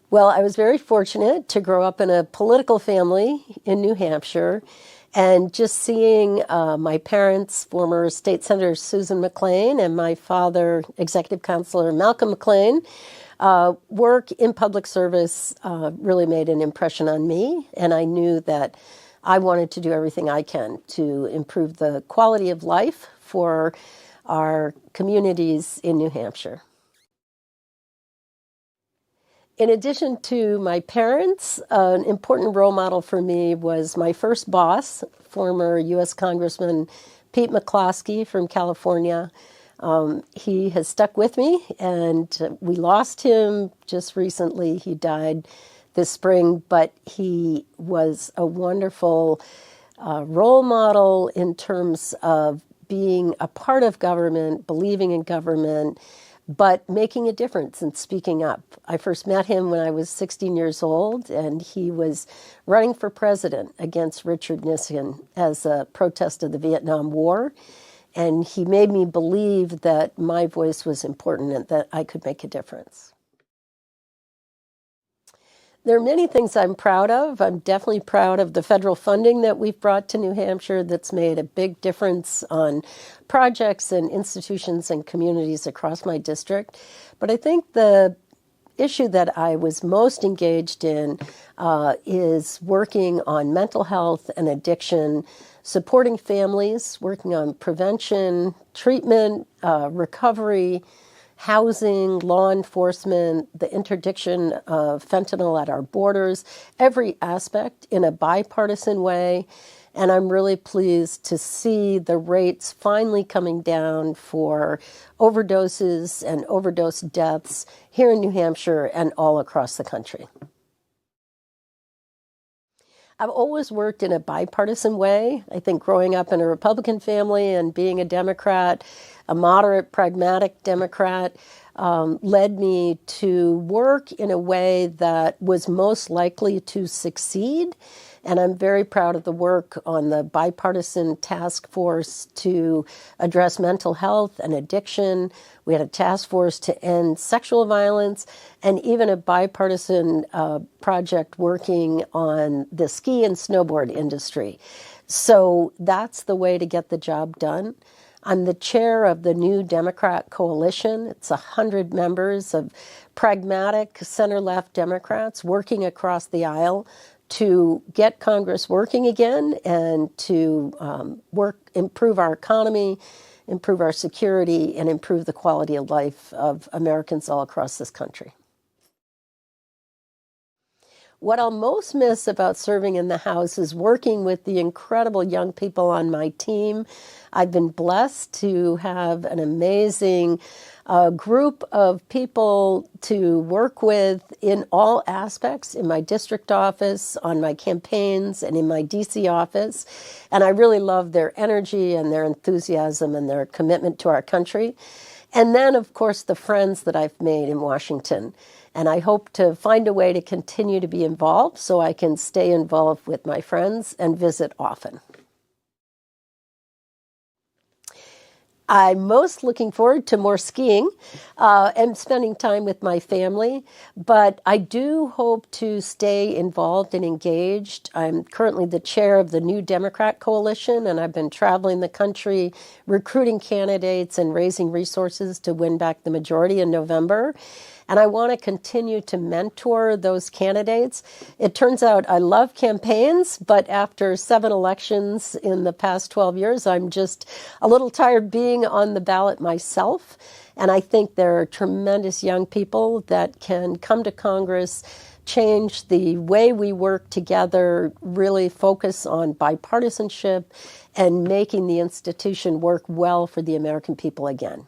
Well, I was very fortunate to grow up in a political family in New Hampshire, and just seeing my parents, former State Senator Susan McLane, and my father, Executive Counselor Malcolm McLane, work in public service really made an impression on me, and I knew that I wanted to do everything I can to improve the quality of life for our communities in New Hampshire. In addition to my parents, an important role model for me was my first boss, former U.S. Congressman Pete McCloskey from California. He has stuck with me, and we lost him just recently. He died this spring, but he was a wonderful role model in terms of being a part of government, believing in government, but making a difference and speaking up. I first met him when I was 16 years old, and he was running for president against Richard Nixon as a protest of the Vietnam War. And he made me believe that my voice was important and that I could make a difference. There are many things I'm proud of. I'm definitely proud of the federal funding that we've brought to New Hampshire that's made a big difference on projects and institutions and communities across my district. But I think the issue that I was most engaged in is working on mental health and addiction, supporting families, working on prevention, treatment, recovery, housing, law enforcement, the interdiction of fentanyl at our borders, every aspect in a bipartisan way. And I'm really pleased to see the rates finally coming down for overdoses and overdose deaths here in New Hampshire and all across the country. I've always worked in a bipartisan way. I think growing up in a Republican family and being a Democrat, a moderate, pragmatic Democrat, led me to work in a way that was most likely to succeed. And I'm very proud of the work on the bipartisan task force to address mental health and addiction. We had a task force to end sexual violence, and even a bipartisan project working on the ski and snowboard industry. So that's the way to get the job done. I'm the chair of the new Democrat coalition. It's 100 members of pragmatic center-left Democrats working across the aisle to get Congress working again and to improve our economy, improve our security, and improve the quality of life of Americans all across this country. What I'll most miss about serving in the House is working with the incredible young people on my team. I've been blessed to have an amazing group of people to work with in all aspects, in my district office, on my campaigns, and in my DC office. And I really love their energy and their enthusiasm and their commitment to our country. And then, of course, the friends that I've made in Washington. And I hope to find a way to continue to be involved so I can stay involved with my friends and visit often. I'm most looking forward to more skiing and spending time with my family, but I do hope to stay involved and engaged. I'm currently the chair of the new Democrat coalition, and I've been traveling the country recruiting candidates and raising resources to win back the majority in November. And I want to continue to mentor those candidates. It turns out I love campaigns, but after 7 elections in the past 12 years, I'm just a little tired being on the ballot myself. And I think there are tremendous young people that can come to Congress, change the way we work together, really focus on bipartisanship and making the institution work well for the American people again.